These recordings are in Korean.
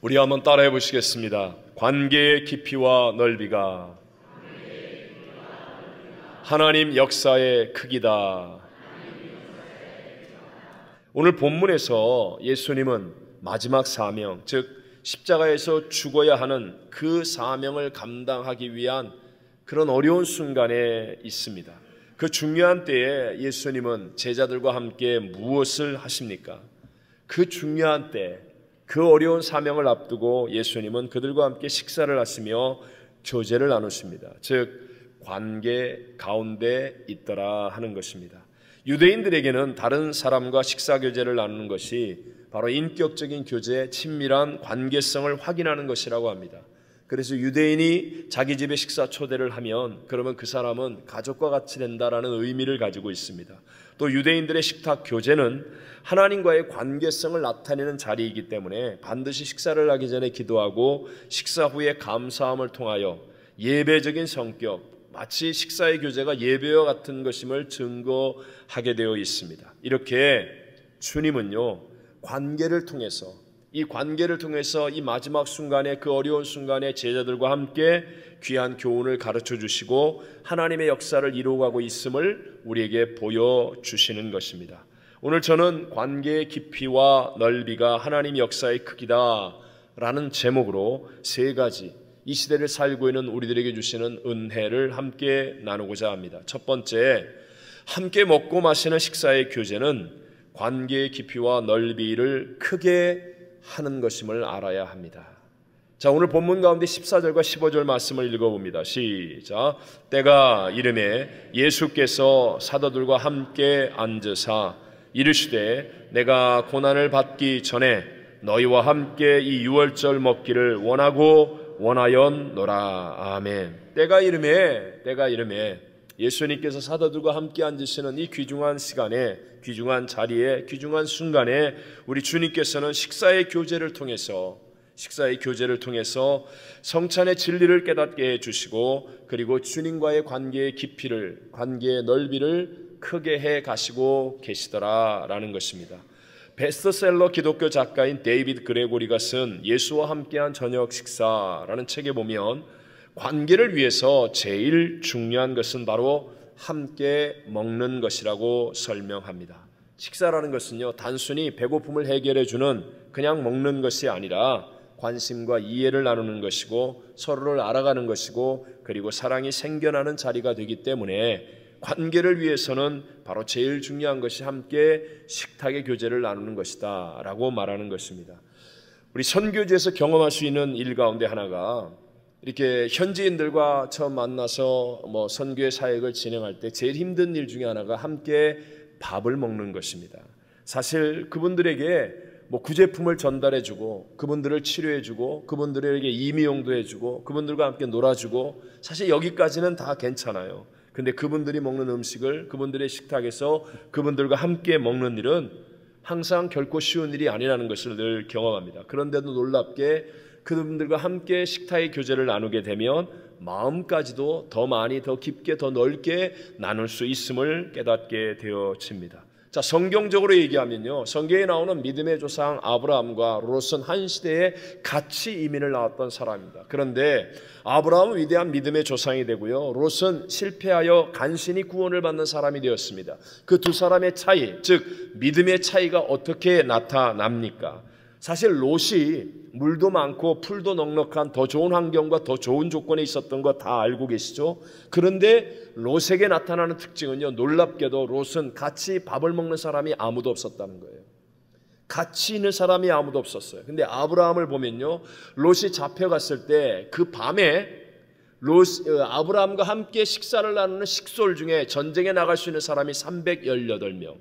우리 한번 따라해 보시겠습니다. 관계의 깊이와 넓이가 하나님 역사의 크기다. 오늘 본문에서 예수님은 마지막 사명, 즉 십자가에서 죽어야 하는 그 사명을 감당하기 위한 그런 어려운 순간에 있습니다. 그 중요한 때에 예수님은 제자들과 함께 무엇을 하십니까? 그 중요한 때, 그 어려운 사명을 앞두고 예수님은 그들과 함께 식사를 하시며 교제를 나누십니다. 즉 관계 가운데 있더라 하는 것입니다. 유대인들에게는 다른 사람과 식사 교제를 나누는 것이 바로 인격적인 교제, 친밀한 관계성을 확인하는 것이라고 합니다. 그래서 유대인이 자기 집에 식사 초대를 하면 그러면 그 사람은 가족과 같이 된다라는 의미를 가지고 있습니다. 또 유대인들의 식탁 교제는 하나님과의 관계성을 나타내는 자리이기 때문에 반드시 식사를 하기 전에 기도하고 식사 후에 감사함을 통하여 예배적인 성격, 마치 식사의 교제가 예배와 같은 것임을 증거하게 되어 있습니다. 이렇게 주님은요, 관계를 통해서 이 마지막 순간에, 그 어려운 순간에 제자들과 함께 귀한 교훈을 가르쳐 주시고 하나님의 역사를 이루어가고 있음을 우리에게 보여주시는 것입니다. 오늘 저는 관계의 깊이와 넓이가 하나님의 역사의 크기다 라는 제목으로 세 가지, 이 시대를 살고 있는 우리들에게 주시는 은혜를 함께 나누고자 합니다. 첫 번째, 함께 먹고 마시는 식사의 교제는 관계의 깊이와 넓이를 크게 하는 것임을 알아야 합니다. 자, 오늘 본문 가운데 14절과 15절 말씀을 읽어봅니다. 시작. 때가 이르매 예수께서 사도들과 함께 앉으사 이르시되 내가 고난을 받기 전에 너희와 함께 이 유월절 먹기를 원하였노라. 아멘. 때가 이르매 예수님께서 사도들과 함께 앉으시는 이 귀중한 시간에, 귀중한 자리에, 귀중한 순간에 우리 주님께서는 식사의 교제를 통해서 성찬의 진리를 깨닫게 해주시고, 그리고 주님과의 관계의 깊이를, 관계의 넓이를 크게 해 가시고 계시더라라는 것입니다. 베스트셀러 기독교 작가인 데이비드 그레고리가 쓴 예수와 함께한 저녁 식사라는 책에 보면 관계를 위해서 제일 중요한 것은 바로 함께 먹는 것이라고 설명합니다. 식사라는 것은요, 단순히 배고픔을 해결해 주는 그냥 먹는 것이 아니라 관심과 이해를 나누는 것이고 서로를 알아가는 것이고 그리고 사랑이 생겨나는 자리가 되기 때문에 관계를 위해서는 바로 제일 중요한 것이 함께 식탁의 교제를 나누는 것이다 라고 말하는 것입니다. 우리 선교지에서 경험할 수 있는 일 가운데 하나가, 이렇게 현지인들과 처음 만나서 선교의 사역을 진행할 때 제일 힘든 일 중에 하나가 함께 밥을 먹는 것입니다. 사실 그분들에게 구제품을 전달해주고 그분들을 치료해주고 그분들에게 임의용도 해주고 그분들과 함께 놀아주고, 사실 여기까지는 다 괜찮아요. 근데 그분들이 먹는 음식을 그분들의 식탁에서 그분들과 함께 먹는 일은 항상 결코 쉬운 일이 아니라는 것을 늘 경험합니다. 그런데도 놀랍게 그분들과 함께 식탁의 교제를 나누게 되면 마음까지도 더 많이, 더 깊게, 더 넓게 나눌 수 있음을 깨닫게 되어집니다. 자, 성경적으로 얘기하면요, 성경에 나오는 믿음의 조상 아브라함과 롯은 한 시대에 같이 이민을 나왔던 사람입니다. 그런데 아브라함은 위대한 믿음의 조상이 되고요, 롯은 실패하여 간신히 구원을 받는 사람이 되었습니다. 그 두 사람의 차이, 즉 믿음의 차이가 어떻게 나타납니까? 사실 롯이 물도 많고 풀도 넉넉한 더 좋은 환경과 더 좋은 조건에 있었던 거 다 알고 계시죠? 그런데 롯에게 나타나는 특징은요, 놀랍게도 롯은 같이 밥을 먹는 사람이 아무도 없었다는 거예요. 같이 있는 사람이 아무도 없었어요. 근데 아브라함을 보면요, 롯이 잡혀갔을 때 그 밤에 아브라함과 함께 식사를 나누는 식솔 중에 전쟁에 나갈 수 있는 사람이 318명,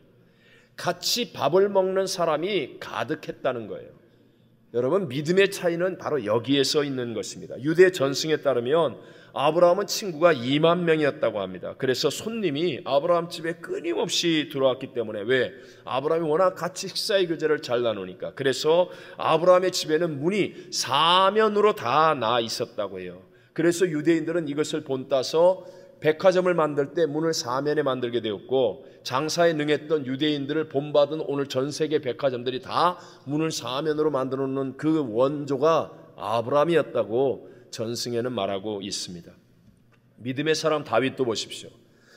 같이 밥을 먹는 사람이 가득했다는 거예요. 여러분, 믿음의 차이는 바로 여기에서 있는 것입니다. 유대 전승에 따르면 아브라함은 친구가 2만 명이었다고 합니다. 그래서 손님이 아브라함 집에 끊임없이 들어왔기 때문에, 왜? 아브라함이 워낙 같이 식사의 교제를 잘 나누니까. 그래서 아브라함의 집에는 문이 사면으로 다 나 있었다고 해요. 그래서 유대인들은 이것을 본따서 백화점을 만들 때 문을 사면에 만들게 되었고, 장사에 능했던 유대인들을 본받은 오늘 전 세계 백화점들이 다 문을 사면으로 만들어 놓는 그 원조가 아브라함이었다고 전승에는 말하고 있습니다. 믿음의 사람 다윗도 보십시오.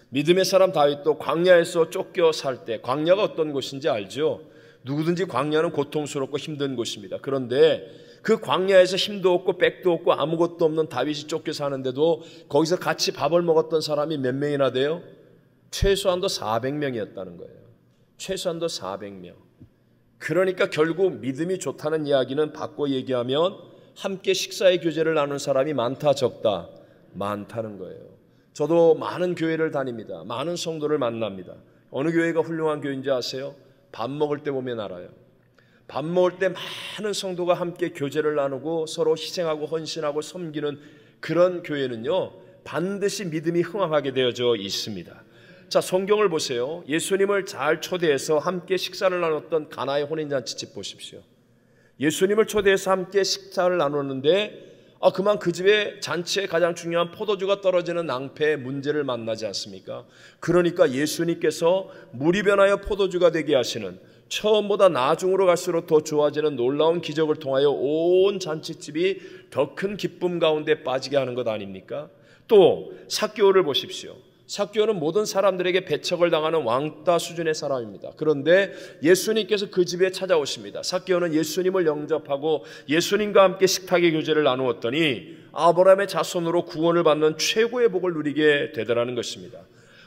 믿음의 사람 다윗도 광야에서 쫓겨 살 때, 광야가 어떤 곳인지 알죠? 누구든지 광야는 고통스럽고 힘든 곳입니다. 그런데 그 광야에서 힘도 없고 백도 없고 아무것도 없는 다윗이 쫓겨 사는데도 거기서 같이 밥을 먹었던 사람이 몇 명이나 돼요? 최소한도 400명이었다는 거예요. 최소한도 400명. 그러니까 결국 믿음이 좋다는 이야기는 바꿔 얘기하면 함께 식사의 교제를 나눈 사람이 많다 적다? 많다는 거예요. 저도 많은 교회를 다닙니다. 많은 성도를 만납니다. 어느 교회가 훌륭한 교회인지 아세요? 밥 먹을 때 보면 알아요. 밥 먹을 때 많은 성도가 함께 교제를 나누고 서로 희생하고 헌신하고 섬기는 그런 교회는요, 반드시 믿음이 흥황하게 되어져 있습니다. 자, 성경을 보세요. 예수님을 잘 초대해서 함께 식사를 나눴던 가나의 혼인잔치집 보십시오. 예수님을 초대해서 함께 식사를 나눴는데 그만 그 집에 잔치에 가장 중요한 포도주가 떨어지는 낭패의 문제를 만나지 않습니까? 그러니까 예수님께서 물이 변하여 포도주가 되게 하시는, 처음보다 나중으로 갈수록 더 좋아지는 놀라운 기적을 통하여 온 잔치집이 더 큰 기쁨 가운데 빠지게 하는 것 아닙니까? 또 삭개오를 보십시오. 삭개오는 모든 사람들에게 배척을 당하는 왕따 수준의 사람입니다. 그런데 예수님께서 그 집에 찾아오십니다. 삭개오는 예수님을 영접하고 예수님과 함께 식탁의 교제를 나누었더니 아브라함의 자손으로 구원을 받는 최고의 복을 누리게 되더라는 것입니다.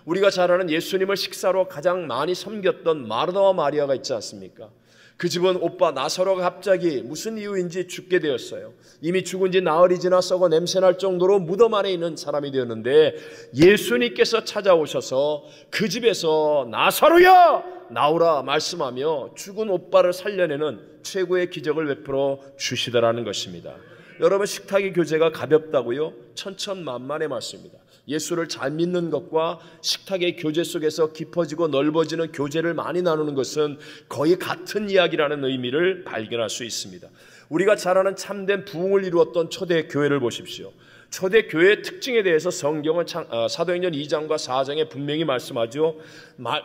우리가 잘 아는 예수님을 식사로 가장 많이 섬겼던 마르다와 마리아가 있지 않습니까? 그 집은 오빠 나사로가 갑자기 무슨 이유인지 죽게 되었어요. 이미 죽은 지 나흘이 지나 썩어 냄새날 정도로 무덤 안에 있는 사람이 되었는데 예수님께서 찾아오셔서 그 집에서 나사로야 나오라 말씀하며 죽은 오빠를 살려내는 최고의 기적을 베풀어 주시더라는 것입니다. 여러분, 식탁의 교제가 가볍다고요? 천천만만의 말씀입니다. 예수를 잘 믿는 것과 식탁의 교제 속에서 깊어지고 넓어지는 교제를 많이 나누는 것은 거의 같은 이야기라는 의미를 발견할 수 있습니다. 우리가 잘 아는 참된 부흥을 이루었던 초대교회를 보십시오. 초대교회의 특징에 대해서 성경은 사도행전 2장과 4장에 분명히 말씀하죠.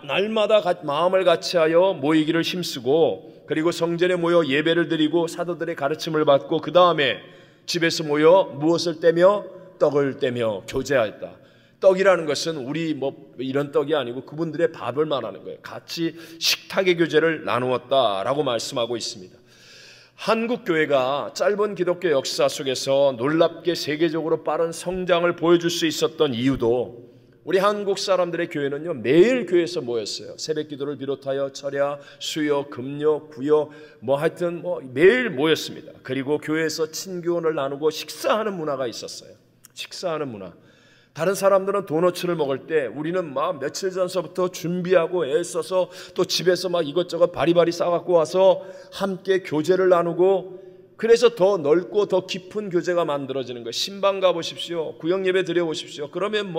날마다 마음을 같이하여 모이기를 힘쓰고, 그리고 성전에 모여 예배를 드리고 사도들의 가르침을 받고, 그 다음에 집에서 모여 무엇을 떼며? 떡을 떼며 교제하였다. 떡이라는 것은 우리 이런 떡이 아니고 그분들의 밥을 말하는 거예요. 같이 식탁의 교제를 나누었다라고 말씀하고 있습니다. 한국 교회가 짧은 기독교 역사 속에서 놀랍게 세계적으로 빠른 성장을 보여줄 수 있었던 이유도, 우리 한국 사람들의 교회는요, 매일 교회에서 모였어요. 새벽 기도를 비롯하여 철야, 수요, 금요, 구요, 하여튼 매일 모였습니다. 그리고 교회에서 친교원을 나누고 식사하는 문화가 있었어요. 식사하는 문화. 다른 사람들은 도너츠를 먹을 때 우리는 며칠 전서부터 준비하고 애써서 또 집에서 이것저것 바리바리 싸갖고 와서 함께 교제를 나누고, 그래서 더 넓고 더 깊은 교제가 만들어지는 거예요. 신방 가보십시오. 구역예배 드려보십시오. 그러면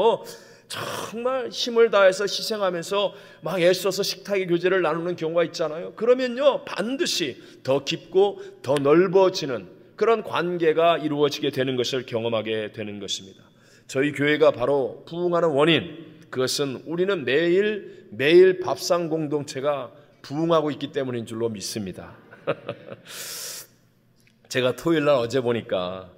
정말 힘을 다해서 희생하면서 애써서 식탁의 교제를 나누는 경우가 있잖아요. 그러면요, 반드시 더 깊고 더 넓어지는 그런 관계가 이루어지게 되는 것을 경험하게 되는 것입니다. 저희 교회가 바로 부흥하는 원인, 그것은 우리는 매일 밥상 공동체가 부흥하고 있기 때문인 줄로 믿습니다. 제가 토요일날 어제 보니까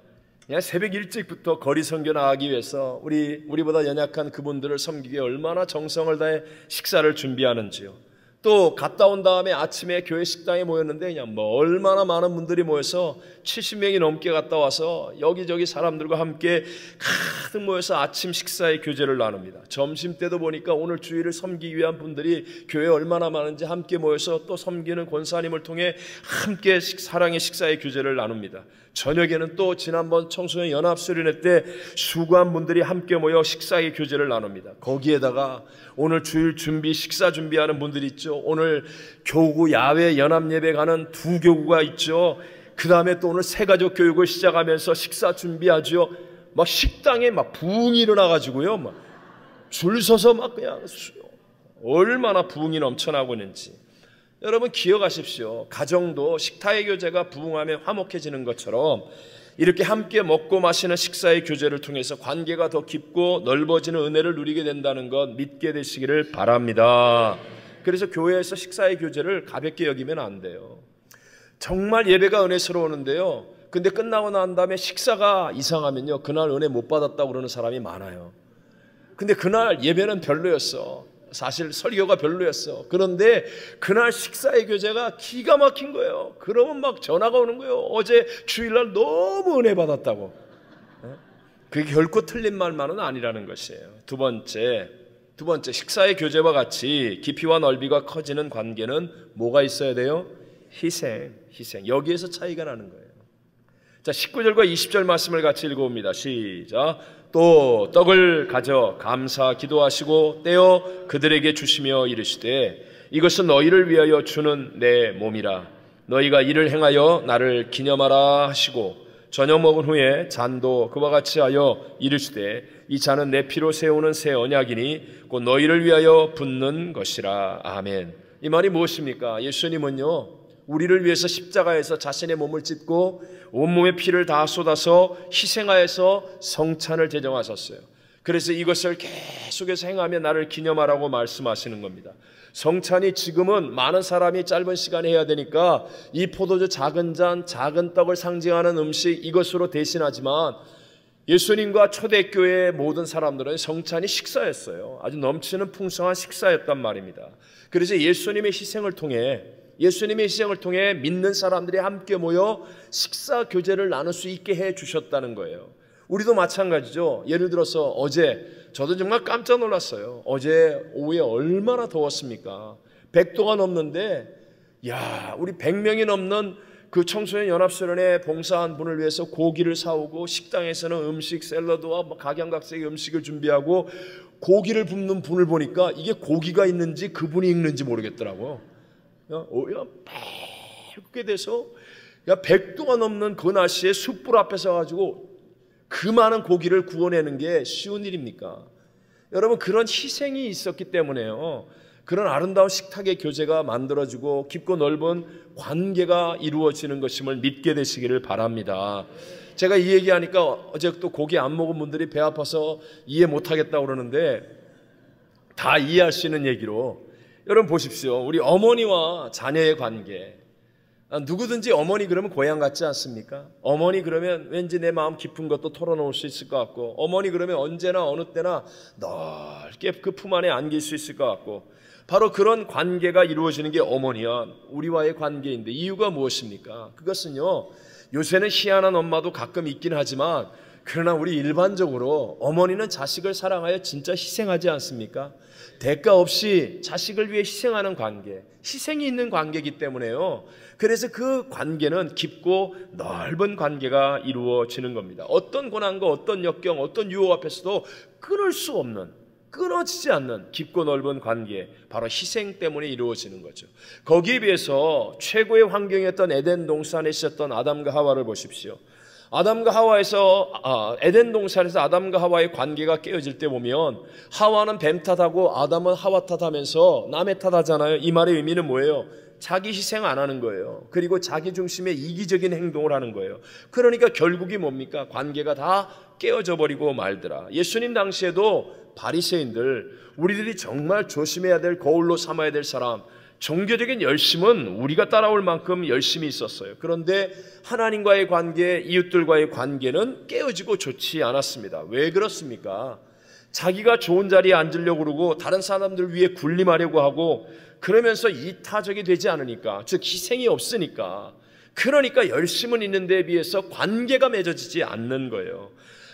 그냥 새벽 일찍부터 거리 선교 나가기 위해서 우리보다 연약한 그분들을 섬기기에 얼마나 정성을 다해 식사를 준비하는지요. 또 갔다 온 다음에 아침에 교회 식당에 모였는데 그냥 얼마나 많은 분들이 모여서 70명이 넘게 갔다 와서 여기저기 사람들과 함께 가득 모여서 아침 식사의 교제를 나눕니다. 점심 때도 보니까 오늘 주일을 섬기기 위한 분들이 교회에 얼마나 많은지 함께 모여서 또 섬기는 권사님을 통해 함께 사랑의 식사의 교제를 나눕니다. 저녁에는 또 지난번 청소년 연합수련회 때 수고한 분들이 함께 모여 식사의 교제를 나눕니다. 거기에다가 오늘 주일 식사 준비하는 분들이 있죠. 오늘 교구 야외 연합예배 가는 2교구가 있죠. 그 다음에 또 오늘 새가족 교육을 시작하면서 식사 준비하죠. 식당에 부흥이 일어나가지고요. 줄 서서 그냥 얼마나 부흥이 넘쳐나고 있는지. 여러분 기억하십시오. 가정도 식탁의 교제가 부흥하면 화목해지는 것처럼 이렇게 함께 먹고 마시는 식사의 교제를 통해서 관계가 더 깊고 넓어지는 은혜를 누리게 된다는 것 믿게 되시기를 바랍니다. 그래서 교회에서 식사의 교제를 가볍게 여기면 안 돼요. 정말 예배가 은혜스러우는데요, 근데 끝나고 난 다음에 식사가 이상하면요, 그날 은혜 못 받았다고 그러는 사람이 많아요. 근데 그날 예배는 별로였어. 사실 설교가 별로였어. 그런데 그날 식사의 교제가 기가 막힌 거예요. 그러면 막 전화가 오는 거예요. 어제 주일날 너무 은혜 받았다고. 그게 결코 틀린 말만은 아니라는 것이에요. 두 번째 식사의 교제와 같이 깊이와 넓이가 커지는 관계는 뭐가 있어야 돼요? 희생. 여기에서 차이가 나는 거예요. 자, 19절과 20절 말씀을 같이 읽어봅니다. 시작. 또 떡을 가져 감사 기도하시고 떼어 그들에게 주시며 이르시되 이것은 너희를 위하여 주는 내 몸이라. 너희가 이를 행하여 나를 기념하라 하시고 저녁 먹은 후에 잔도 그와 같이 하여 이르시되 이 잔은 내 피로 세우는 새 언약이니 곧 너희를 위하여 붓는 것이라. 아멘. 이 말이 무엇입니까? 예수님은요, 우리를 위해서 십자가에서 자신의 몸을 찢고 온몸의 피를 다 쏟아서 희생하여서 성찬을 제정하셨어요. 그래서 이것을 계속해서 행하며 나를 기념하라고 말씀하시는 겁니다. 성찬이 지금은 많은 사람이 짧은 시간에 해야 되니까 이 포도주 작은 잔, 작은 떡을 상징하는 음식 이것으로 대신하지만 예수님과 초대교회의 모든 사람들은 성찬이 식사였어요. 아주 넘치는 풍성한 식사였단 말입니다. 그래서 예수님의 희생을 통해 믿는 사람들이 함께 모여 식사 교제를 나눌 수 있게 해 주셨다는 거예요. 우리도 마찬가지죠. 예를 들어서 어제 저도 정말 깜짝 놀랐어요. 어제 오후에 얼마나 더웠습니까? 100도가 넘는데, 우리 100명이 넘는 그 청소년 연합수련회 봉사한 분을 위해서 고기를 사오고 식당에서는 음식 샐러드와 각양각색의 음식을 준비하고 고기를 굽는 분을 보니까 이게 고기가 있는지 그분이 있는지 모르겠더라고요. 맑게 돼서 100도가 넘는 그 날씨에 숯불 앞에 서가지고 그 많은 고기를 구워내는 게 쉬운 일입니까? 여러분, 그런 희생이 있었기 때문에요, 그런 아름다운 식탁의 교제가 만들어지고 깊고 넓은 관계가 이루어지는 것임을 믿게 되시기를 바랍니다. 제가 이 얘기하니까 어제 또 고기 안 먹은 분들이 배 아파서 이해 못하겠다고 그러는데 다 이해할 수 있는 얘기로, 여러분 보십시오. 우리 어머니와 자녀의 관계, 누구든지 어머니 그러면 고향 같지 않습니까? 어머니 그러면 왠지 내 마음 깊은 것도 털어놓을 수 있을 것 같고, 어머니 그러면 언제나 어느 때나 넓게 그 품 안에 안길 수 있을 것 같고, 바로 그런 관계가 이루어지는 게 어머니와 우리와의 관계인데, 이유가 무엇입니까? 그것은요, 요새는 희한한 엄마도 가끔 있긴 하지만 그러나 우리 일반적으로 어머니는 자식을 사랑하여 진짜 희생하지 않습니까? 대가 없이 자식을 위해 희생하는 관계, 희생이 있는 관계이기 때문에요. 그래서 그 관계는 깊고 넓은 관계가 이루어지는 겁니다. 어떤 고난과 어떤 역경, 어떤 유혹 앞에서도 끊을 수 없는, 끊어지지 않는 깊고 넓은 관계, 바로 희생 때문에 이루어지는 거죠. 거기에 비해서 최고의 환경이었던 에덴 동산에 있었던 아담과 하와를 보십시오. 아담과 하와에서 에덴 동산에서 아담과 하와의 관계가 깨어질 때 보면 하와는 뱀 탓하고 아담은 하와 탓하면서 남의 탓하잖아요. 이 말의 의미는 뭐예요? 자기 희생 안 하는 거예요. 그리고 자기 중심의 이기적인 행동을 하는 거예요. 그러니까 결국이 뭡니까? 관계가 다 깨어져 버리고 말더라. 예수님 당시에도 바리새인들, 우리들이 정말 조심해야 될, 거울로 삼아야 될 사람, 종교적인 열심은 우리가 따라올 만큼 열심히 있었어요. 그런데 하나님과의 관계, 이웃들과의 관계는 깨어지고 좋지 않았습니다. 왜 그렇습니까? 자기가 좋은 자리에 앉으려고 그러고 다른 사람들 위해 군림하려고 하고 그러면서 이타적이 되지 않으니까, 즉 희생이 없으니까, 그러니까 열심은 있는 데에 비해서 관계가 맺어지지 않는 거예요.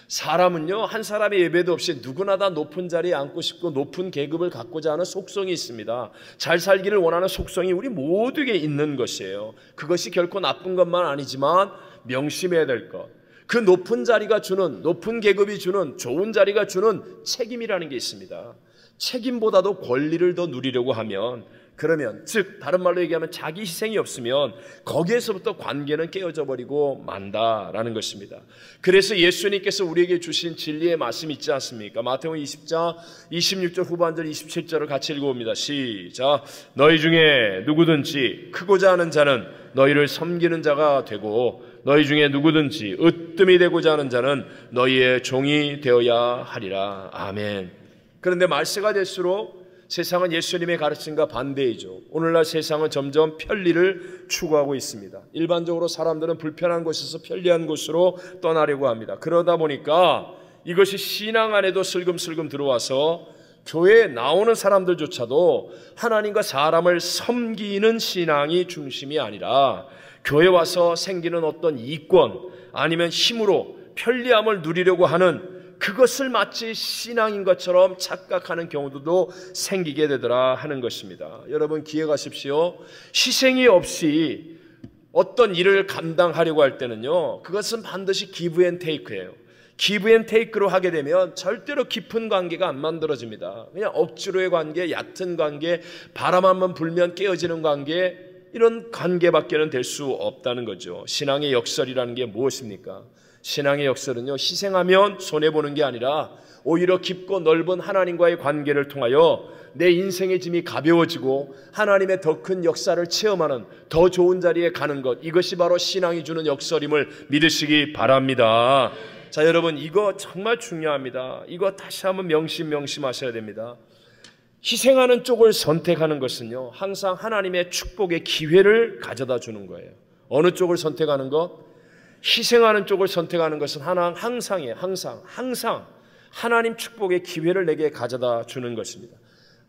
사람은요, 한 사람의 예배도 없이 누구나 다 높은 자리에 앉고 싶고 높은 계급을 갖고자 하는 속성이 있습니다. 잘 살기를 원하는 속성이 우리 모두에게 있는 것이에요. 그것이 결코 나쁜 것만 아니지만 명심해야 될 것, 그 높은 자리가 주는, 높은 계급이 주는, 좋은 자리가 주는 책임이라는 게 있습니다. 책임보다도 권리를 더 누리려고 하면 그러면 즉 다른 말로 얘기하면 자기 희생이 없으면 거기에서부터 관계는 깨어져 버리고 만다라는 것입니다. 그래서 예수님께서 우리에게 주신 진리의 말씀 있지 않습니까? 마태복음 20장 26절 후반절 27절을 같이 읽어봅니다. 시작. 너희 중에 누구든지 크고자 하는 자는 너희를 섬기는 자가 되고 너희 중에 누구든지 으뜸이 되고자 하는 자는 너희의 종이 되어야 하리라. 아멘. 그런데 말세가 될수록 세상은 예수님의 가르침과 반대이죠. 오늘날 세상은 점점 편리를 추구하고 있습니다. 일반적으로 사람들은 불편한 곳에서 편리한 곳으로 떠나려고 합니다. 그러다 보니까 이것이 신앙 안에도 슬금슬금 들어와서 교회에 나오는 사람들조차도 하나님과 사람을 섬기는 신앙이 중심이 아니라 교회 와서 생기는 어떤 이권 아니면 힘으로 편리함을 누리려고 하는 그것을 마치 신앙인 것처럼 착각하는 경우도 생기게 되더라 하는 것입니다. 여러분 기억하십시오. 희생이 없이 어떤 일을 감당하려고 할 때는요, 그것은 반드시 기브 앤 테이크예요. 기브 앤 테이크로 하게 되면 절대로 깊은 관계가 안 만들어집니다. 그냥 억지로의 관계, 얕은 관계, 바람 한번 불면 깨어지는 관계, 이런 관계밖에는 될 수 없다는 거죠. 신앙의 역설이라는 게 무엇입니까? 신앙의 역설은요, 희생하면 손해보는 게 아니라 오히려 깊고 넓은 하나님과의 관계를 통하여 내 인생의 짐이 가벼워지고 하나님의 더 큰 역사를 체험하는 더 좋은 자리에 가는 것, 이것이 바로 신앙이 주는 역설임을 믿으시기 바랍니다. 자, 여러분 이거 정말 중요합니다. 이거 다시 한번 명심하셔야 됩니다. 희생하는 쪽을 선택하는 것은요, 항상 하나님의 축복의 기회를 가져다 주는 거예요. 어느 쪽을 선택하는 것? 희생하는 쪽을 선택하는 것은 항상 하나님 축복의 기회를 내게 가져다 주는 것입니다.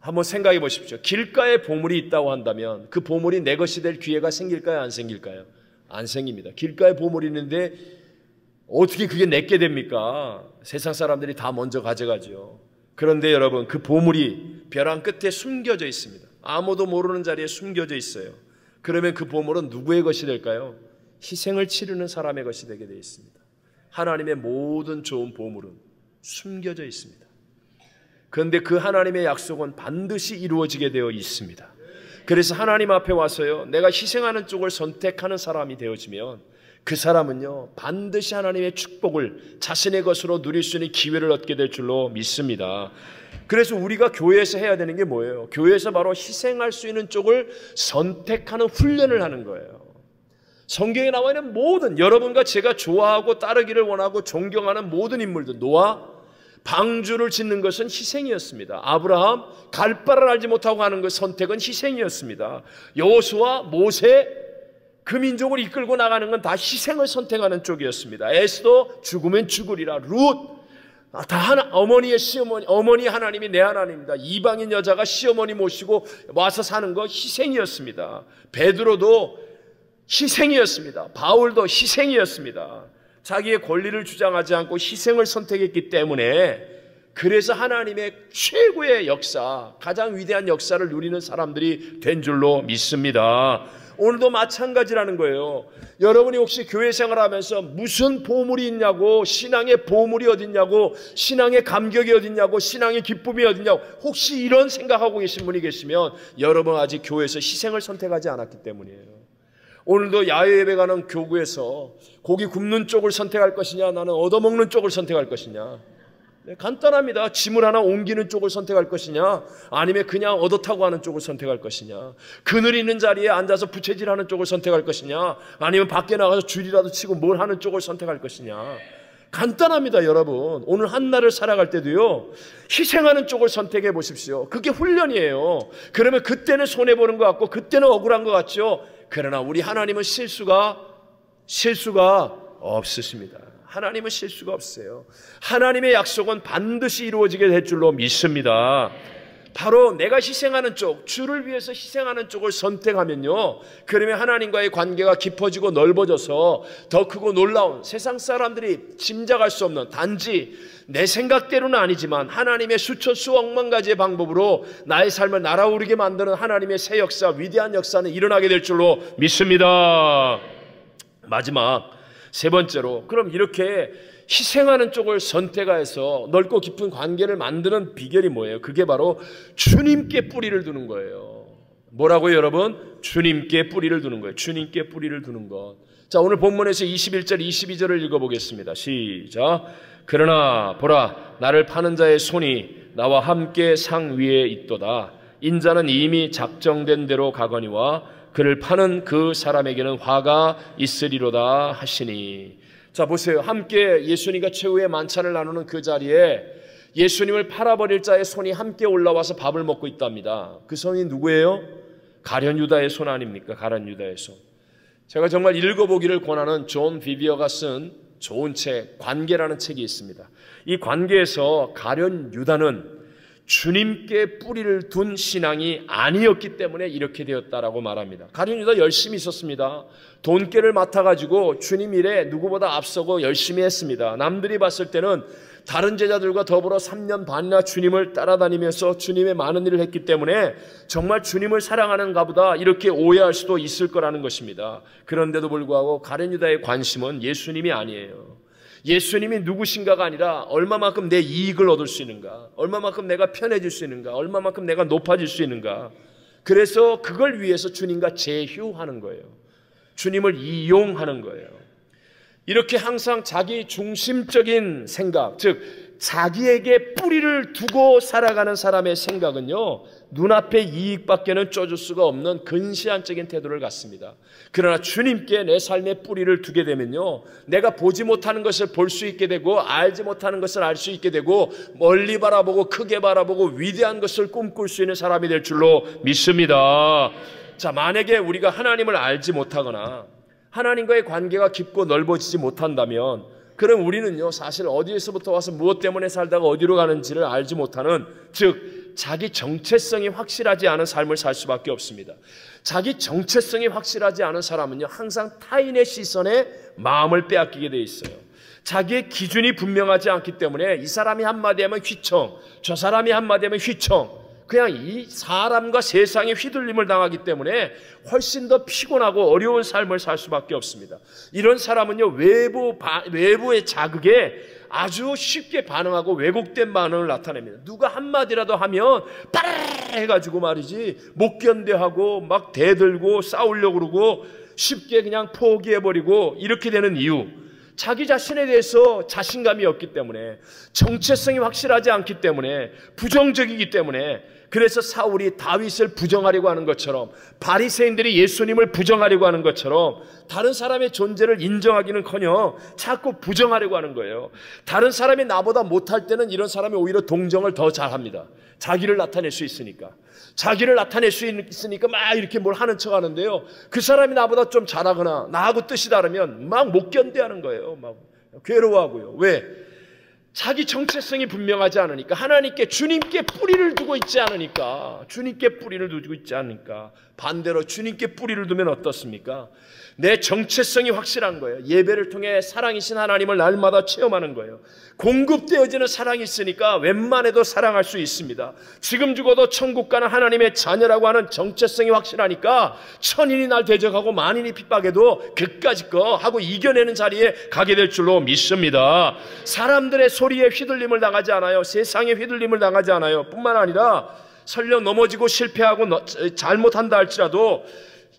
한번 생각해 보십시오. 길가에 보물이 있다고 한다면 그 보물이 내 것이 될 기회가 생길까요? 안 생길까요? 안 생깁니다. 길가에 보물이 있는데 어떻게 그게 내게 됩니까? 세상 사람들이 다 먼저 가져가죠. 그런데 여러분, 그 보물이 벼랑 끝에 숨겨져 있습니다. 아무도 모르는 자리에 숨겨져 있어요. 그러면 그 보물은 누구의 것이 될까요? 희생을 치르는 사람의 것이 되게 되어 있습니다. 하나님의 모든 좋은 보물은 숨겨져 있습니다. 그런데 그 하나님의 약속은 반드시 이루어지게 되어 있습니다. 그래서 하나님 앞에 와서요, 내가 희생하는 쪽을 선택하는 사람이 되어지면 그 사람은요, 반드시 하나님의 축복을 자신의 것으로 누릴 수 있는 기회를 얻게 될 줄로 믿습니다. 그래서 우리가 교회에서 해야 되는 게 뭐예요? 교회에서 바로 희생할 수 있는 쪽을 선택하는 훈련을 하는 거예요. 성경에 나와 있는 모든, 여러분과 제가 좋아하고 따르기를 원하고 존경하는 모든 인물들, 노아, 방주를 짓는 것은 희생이었습니다. 아브라함, 갈 바를 알지 못하고 하는 그 선택은 희생이었습니다. 여호수아, 모세, 그 민족을 이끌고 나가는 건 다 희생을 선택하는 쪽이었습니다. 에스더, 죽으면 죽으리라. 룻, 다 어머니의 시어머니, 어머니 하나님이 내 하나님입니다. 이방인 여자가 시어머니 모시고 와서 사는 거 희생이었습니다. 베드로도 희생이었습니다. 바울도 희생이었습니다. 자기의 권리를 주장하지 않고 희생을 선택했기 때문에, 그래서 하나님의 최고의 역사, 가장 위대한 역사를 누리는 사람들이 된 줄로 믿습니다. 오늘도 마찬가지라는 거예요. 여러분이 혹시 교회 생활하면서 무슨 보물이 있냐고, 신앙의 보물이 어딨냐고, 신앙의 감격이 어딨냐고, 신앙의 기쁨이 어딨냐고, 혹시 이런 생각하고 계신 분이 계시면 여러분 아직 교회에서 희생을 선택하지 않았기 때문이에요. 오늘도 야외 예배 가는 교구에서 고기 굽는 쪽을 선택할 것이냐, 나는 얻어먹는 쪽을 선택할 것이냐. 네, 간단합니다. 짐을 하나 옮기는 쪽을 선택할 것이냐, 아니면 그냥 얻어 타고 하는 쪽을 선택할 것이냐, 그늘 있는 자리에 앉아서 부채질하는 쪽을 선택할 것이냐, 아니면 밖에 나가서 줄이라도 치고 뭘 하는 쪽을 선택할 것이냐. 간단합니다. 여러분, 오늘 한날을 살아갈 때도요, 희생하는 쪽을 선택해 보십시오. 그게 훈련이에요. 그러면 그때는 손해보는 것 같고 그때는 억울한 것 같죠. 그러나 우리 하나님은 실수가 없으십니다. 하나님은 실수가 없어요. 하나님의 약속은 반드시 이루어지게 될 줄로 믿습니다. 바로 내가 희생하는 쪽, 주를 위해서 희생하는 쪽을 선택하면요, 그러면 하나님과의 관계가 깊어지고 넓어져서 더 크고 놀라운, 세상 사람들이 짐작할 수 없는, 단지 내 생각대로는 아니지만 하나님의 수천 수억만 가지의 방법으로 나의 삶을 날아오르게 만드는 하나님의 새 역사, 위대한 역사는 일어나게 될 줄로 믿습니다. 마지막 세 번째로, 그럼 이렇게 희생하는 쪽을 선택해서 넓고 깊은 관계를 만드는 비결이 뭐예요? 그게 바로 주님께 뿌리를 두는 거예요. 뭐라고요, 여러분? 주님께 뿌리를 두는 거예요. 주님께 뿌리를 두는 것. 자, 오늘 본문에서 21절, 22절을 읽어보겠습니다. 시작. 그러나 보라, 나를 파는 자의 손이 나와 함께 상 위에 있도다. 인자는 이미 작정된 대로 가거니와 그를 파는 그 사람에게는 화가 있으리로다 하시니. 자, 보세요. 함께 예수님과 최후의 만찬을 나누는 그 자리에 예수님을 팔아버릴 자의 손이 함께 올라와서 밥을 먹고 있답니다. 그 손이 누구예요? 가룟 유다의 손 아닙니까? 가룟 유다의 손. 제가 정말 읽어보기를 권하는 존 비비어가 쓴 좋은 책, 관계라는 책이 있습니다. 이 관계에서 가룟 유다는 주님께 뿌리를 둔 신앙이 아니었기 때문에 이렇게 되었다라고 말합니다. 가룟 유다 열심히 있었습니다. 돈깨를 맡아가지고 주님 일에 누구보다 앞서고 열심히 했습니다. 남들이 봤을 때는 다른 제자들과 더불어 3년 반이나 주님을 따라다니면서 주님의 많은 일을 했기 때문에 정말 주님을 사랑하는가 보다 이렇게 오해할 수도 있을 거라는 것입니다. 그런데도 불구하고 가룟 유다의 관심은 예수님이 아니에요. 예수님이 누구신가가 아니라 얼마만큼 내 이익을 얻을 수 있는가, 얼마만큼 내가 편해질 수 있는가, 얼마만큼 내가 높아질 수 있는가. 그래서 그걸 위해서 주님과 제휴하는 거예요. 주님을 이용하는 거예요. 이렇게 항상 자기 중심적인 생각, 즉 자기에게 뿌리를 두고 살아가는 사람의 생각은요, 눈앞의 이익밖에는 쫓을 수가 없는 근시안적인 태도를 갖습니다. 그러나 주님께 내 삶의 뿌리를 두게 되면요, 내가 보지 못하는 것을 볼 수 있게 되고 알지 못하는 것을 알 수 있게 되고 멀리 바라보고 크게 바라보고 위대한 것을 꿈꿀 수 있는 사람이 될 줄로 믿습니다. 자, 만약에 우리가 하나님을 알지 못하거나 하나님과의 관계가 깊고 넓어지지 못한다면, 그럼 우리는요, 사실 어디에서부터 와서 무엇 때문에 살다가 어디로 가는지를 알지 못하는, 즉 자기 정체성이 확실하지 않은 삶을 살 수밖에 없습니다. 자기 정체성이 확실하지 않은 사람은요, 항상 타인의 시선에 마음을 빼앗기게 돼 있어요. 자기의 기준이 분명하지 않기 때문에 이 사람이 한마디 하면 휘청, 저 사람이 한마디 하면 휘청, 그냥 이 사람과 세상에 휘둘림을 당하기 때문에 훨씬 더 피곤하고 어려운 삶을 살 수밖에 없습니다. 이런 사람은요, 외부의 자극에 아주 쉽게 반응하고 왜곡된 반응을 나타냅니다. 누가 한마디라도 하면 빠르르 해가지고 말이지 못 견뎌하고 막 대들고 싸우려고 그러고 쉽게 그냥 포기해버리고 이렇게 되는 이유, 자기 자신에 대해서 자신감이 없기 때문에, 정체성이 확실하지 않기 때문에, 부정적이기 때문에, 그래서 사울이 다윗을 부정하려고 하는 것처럼, 바리새인들이 예수님을 부정하려고 하는 것처럼 다른 사람의 존재를 인정하기는커녕 자꾸 부정하려고 하는 거예요. 다른 사람이 나보다 못할 때는 이런 사람이 오히려 동정을 더 잘합니다. 자기를 나타낼 수 있으니까. 자기를 나타낼 수 있으니까 막 이렇게 뭘 하는 척 하는데요, 그 사람이 나보다 좀 잘하거나 나하고 뜻이 다르면 막 못 견뎌하는 거예요. 막 괴로워하고요. 왜? 자기 정체성이 분명하지 않으니까, 하나님께, 주님께 뿌리를 두고 있지 않으니까, 주님께 뿌리를 두고 있지 않으니까. 반대로 주님께 뿌리를 두면 어떻습니까? 내 정체성이 확실한 거예요. 예배를 통해 사랑이신 하나님을 날마다 체험하는 거예요. 공급되어지는 사랑이 있으니까 웬만해도 사랑할 수 있습니다. 지금 죽어도 천국 가는 하나님의 자녀라고 하는 정체성이 확실하니까 천인이 날 대적하고 만인이 핍박해도 그까짓 거 하고 이겨내는 자리에 가게 될 줄로 믿습니다. 사람들의 소리에 휘둘림을 당하지 않아요. 세상에 휘둘림을 당하지 않아요. 뿐만 아니라 설령 넘어지고 실패하고 잘못한다 할지라도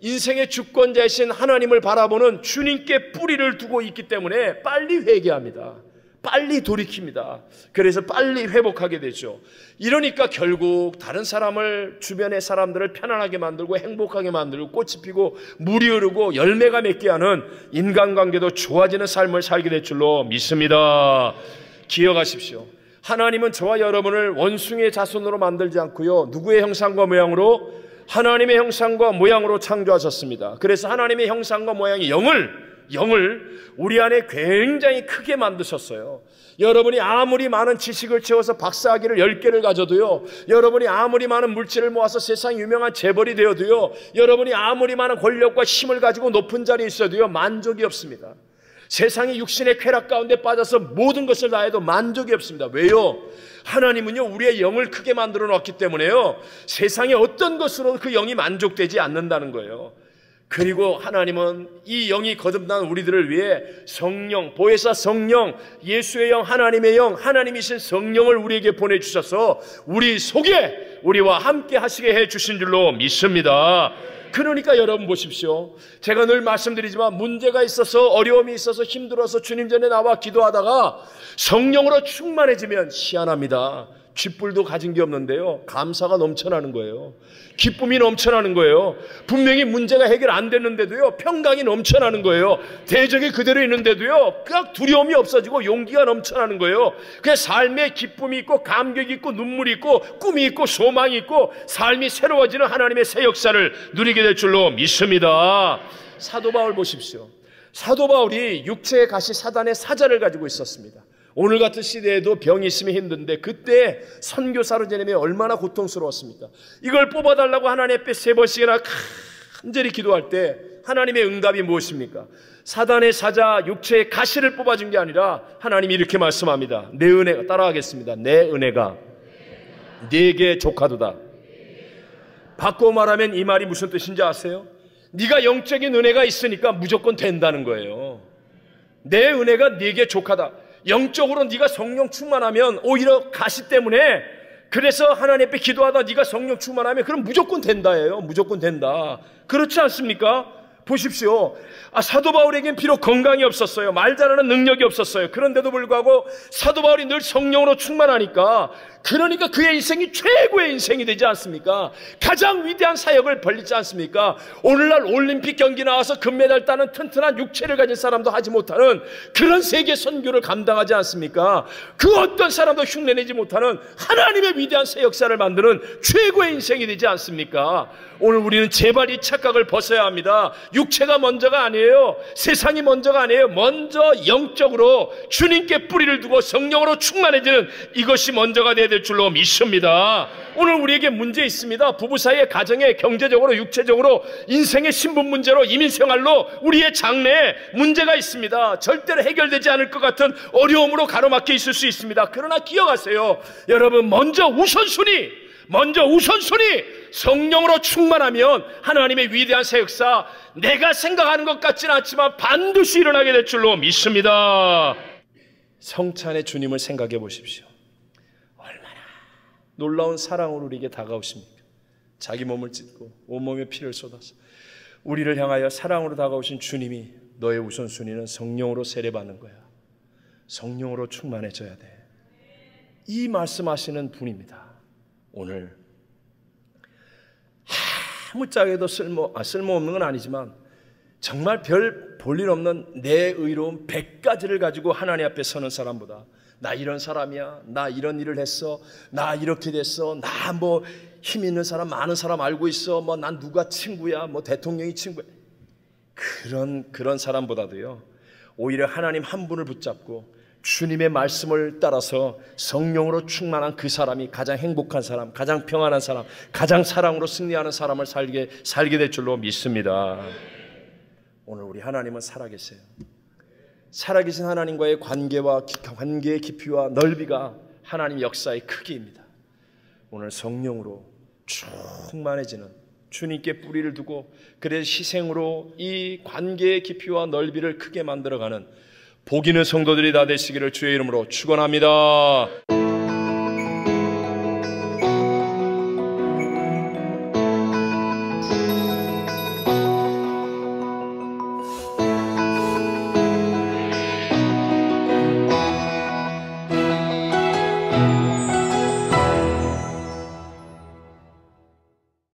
인생의 주권자이신 하나님을 바라보는 주님께 뿌리를 두고 있기 때문에 빨리 회개합니다. 빨리 돌이킵니다. 그래서 빨리 회복하게 되죠. 이러니까 결국 다른 사람을, 주변의 사람들을 편안하게 만들고 행복하게 만들고 꽃이 피고 물이 흐르고 열매가 맺게 하는 인간관계도 좋아지는 삶을 살게 될 줄로 믿습니다. 기억하십시오. 하나님은 저와 여러분을 원숭이의 자손으로 만들지 않고요, 누구의 형상과 모양으로? 하나님의 형상과 모양으로 창조하셨습니다. 그래서 하나님의 형상과 모양의 영을 우리 안에 굉장히 크게 만드셨어요. 여러분이 아무리 많은 지식을 채워서 박사학위를 10개를 가져도요, 여러분이 아무리 많은 물질을 모아서 세상 유명한 재벌이 되어도요, 여러분이 아무리 많은 권력과 힘을 가지고 높은 자리에 있어도요, 만족이 없습니다. 세상이 육신의 쾌락 가운데 빠져서 모든 것을 다 해도 만족이 없습니다. 왜요? 하나님은요, 우리의 영을 크게 만들어 놓았기 때문에요, 세상의 어떤 것으로도 그 영이 만족되지 않는다는 거예요. 그리고 하나님은 이 영이 거듭난 우리들을 위해 성령, 보혜사 성령, 예수의 영, 하나님의 영, 하나님이신 성령을 우리에게 보내주셔서 우리 속에 우리와 함께 하시게 해주신 줄로 믿습니다. 그러니까 여러분 보십시오. 제가 늘 말씀드리지만 문제가 있어서 어려움이 있어서 힘들어서 주님 전에 나와 기도하다가 성령으로 충만해지면 희한합니다. 쥐뿔도 가진 게 없는데요, 감사가 넘쳐나는 거예요. 기쁨이 넘쳐나는 거예요. 분명히 문제가 해결 안 됐는데도요, 평강이 넘쳐나는 거예요. 대적이 그대로 있는데도요, 그냥 두려움이 없어지고 용기가 넘쳐나는 거예요. 그냥 삶에 기쁨이 있고 감격이 있고 눈물이 있고 꿈이 있고 소망이 있고 삶이 새로워지는 하나님의 새 역사를 누리게 될 줄로 믿습니다. 사도 바울 보십시오. 사도 바울이 육체의 가시 사단의 사자를 가지고 있었습니다. 오늘 같은 시대에도 병이 있으면 힘든데 그때 선교사로 지내면 얼마나 고통스러웠습니까? 이걸 뽑아달라고 하나님 앞에 3번씩이나 간절히 기도할 때 하나님의 응답이 무엇입니까? 사단의 사자 육체의 가시를 뽑아준 게 아니라 하나님이 이렇게 말씀합니다. 내 은혜가, 따라하겠습니다. 내 은혜가 네게 족하도다. 바꿔 말하면 이 말이 무슨 뜻인지 아세요? 네가 영적인 은혜가 있으니까 무조건 된다는 거예요. 내 은혜가 네게 족하다. 영적으로 네가 성령 충만하면 오히려 가시 때문에, 그래서 하나님 앞에 기도하다 네가 성령 충만하면 그럼 무조건 된다예요. 무조건 된다. 그렇지 않습니까? 보십시오. 사도 바울에겐 비록 건강이 없었어요. 말 잘하는 능력이 없었어요. 그런데도 불구하고 사도 바울이 늘 성령으로 충만하니까, 그러니까 그의 인생이 최고의 인생이 되지 않습니까? 가장 위대한 사역을 벌리지 않습니까? 오늘날 올림픽 경기 나와서 금메달 따는 튼튼한 육체를 가진 사람도 하지 못하는 그런 세계 선교를 감당하지 않습니까? 그 어떤 사람도 흉내내지 못하는 하나님의 위대한 새 역사를 만드는 최고의 인생이 되지 않습니까? 오늘 우리는 제발 이 착각을 벗어야 합니다. 육체가 먼저가 아니에요. 세상이 먼저가 아니에요. 먼저 영적으로 주님께 뿌리를 두고 성령으로 충만해지는 이것이 먼저가 돼야 될 줄로 믿습니다. 오늘 우리에게 문제 있습니다. 부부 사이의 가정에 경제적으로 육체적으로 인생의 신분 문제로 이민생활로 우리의 장래에 문제가 있습니다. 절대로 해결되지 않을 것 같은 어려움으로 가로막혀 있을 수 있습니다. 그러나 기억하세요. 여러분, 먼저 우선순위 성령으로 충만하면 하나님의 위대한 새 역사, 내가 생각하는 것 같지는 않지만 반드시 일어나게 될 줄로 믿습니다. 성찬의 주님을 생각해 보십시오. 얼마나 놀라운 사랑으로 우리에게 다가오십니까? 자기 몸을 찢고 온몸에 피를 쏟아서 우리를 향하여 사랑으로 다가오신 주님이, 너의 우선순위는 성령으로 세례받는 거야. 성령으로 충만해져야 돼. 이 말씀하시는 분입니다. 오늘 아무짝에도 쓸모없는 건 아니지만 정말 별 볼일 없는 내 의로움 100가지를 가지고 하나님 앞에 서는 사람보다, 나 이런 사람이야, 나 이런 일을 했어, 나 이렇게 됐어, 나 뭐 힘 있는 사람, 많은 사람 알고 있어, 뭐 난 누가 친구야, 뭐 대통령이 친구야, 그런 사람보다도요, 오히려 하나님 한 분을 붙잡고 주님의 말씀을 따라서 성령으로 충만한 그 사람이 가장 행복한 사람, 가장 평안한 사람, 가장 사랑으로 승리하는 사람을 살게 될 줄로 믿습니다. 오늘 우리 하나님은 살아계세요. 살아계신 하나님과의 관계의 깊이와 넓이가 하나님 역사의 크기입니다. 오늘 성령으로 충만해지는, 주님께 뿌리를 두고 그래서 희생으로 이 관계의 깊이와 넓이를 크게 만들어가는 복 있는 성도들이 다 되시기를 주의 이름으로 축원합니다.